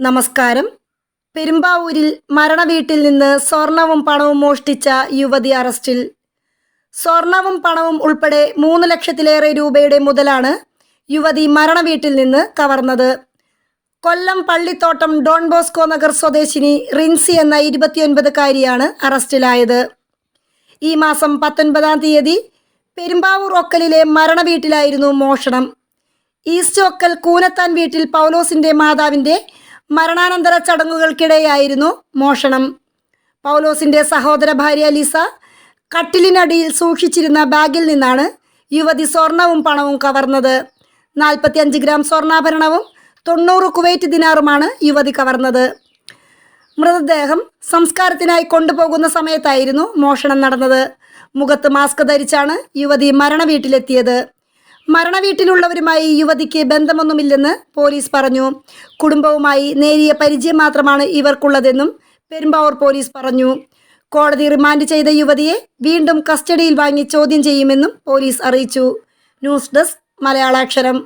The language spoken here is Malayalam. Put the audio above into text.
നമസ്കാരം. പെരുമ്പാവൂരിൽ മരണവീട്ടിൽ നിന്ന് സ്വർണവും പണവും മോഷ്ടിച്ച യുവതി അറസ്റ്റിൽ. സ്വർണവും പണവും ഉൾപ്പെടെ 3 ലക്ഷത്തിലേറെ രൂപയുടെ മുതലാണ് യുവതി മരണവീട്ടിൽ നിന്ന് കവർന്നത്. കൊല്ലം പള്ളിത്തോട്ടം ഡോൺ ബോസ്കോ നഗർ സ്വദേശിനി റിൻസി എന്ന 29-കാരിയാണ് അറസ്റ്റിലായത്. ഈ മാസം 19-ാം തീയതി പെരുമ്പാവൂർ ഒക്കലിലെ മരണവീട്ടിലായിരുന്നു മോഷണം. ഈസ്റ്റ് ഒക്കൽ കൂനത്താൻ വീട്ടിൽ പൗലോസിന്റെ മാതാവിന്റെ മരണാനന്തര ചടങ്ങുകൾക്കിടെയായിരുന്നു മോഷണം. പൗലോസിന്റെ സഹോദര ഭാര്യ ലിസ കട്ടിലിനടിയിൽ സൂക്ഷിച്ചിരുന്ന ബാഗിൽ നിന്നാണ് യുവതി സ്വർണവും പണവും കവർന്നത്. 45 ഗ്രാം സ്വർണ്ണാഭരണവും 90 കുവൈറ്റ് ദിനാറുമാണ് യുവതി കവർന്നത്. മൃതദേഹം സംസ്കാരത്തിനായി കൊണ്ടുപോകുന്ന സമയത്തായിരുന്നു മോഷണം നടന്നത്. മുഖത്ത് മാസ്ക് ധരിച്ചാണ് യുവതി മരണവീട്ടിലെത്തിയത്. മരണവീട്ടിലുള്ളവരുമായി യുവതിക്ക് ബന്ധമൊന്നുമില്ലെന്ന് പോലീസ് പറഞ്ഞു. കുടുംബവുമായി നേരിയ പരിചയം മാത്രമാണ് ഇവർക്കുള്ളതെന്നും പെരുമ്പാവൂർ പോലീസ് പറഞ്ഞു. കോടതി റിമാൻഡ് ചെയ്ത യുവതിയെ വീണ്ടും കസ്റ്റഡിയിൽ വാങ്ങി ചോദ്യം ചെയ്യുമെന്നും പോലീസ് അറിയിച്ചു. News desk മലയാളാക്ഷരം.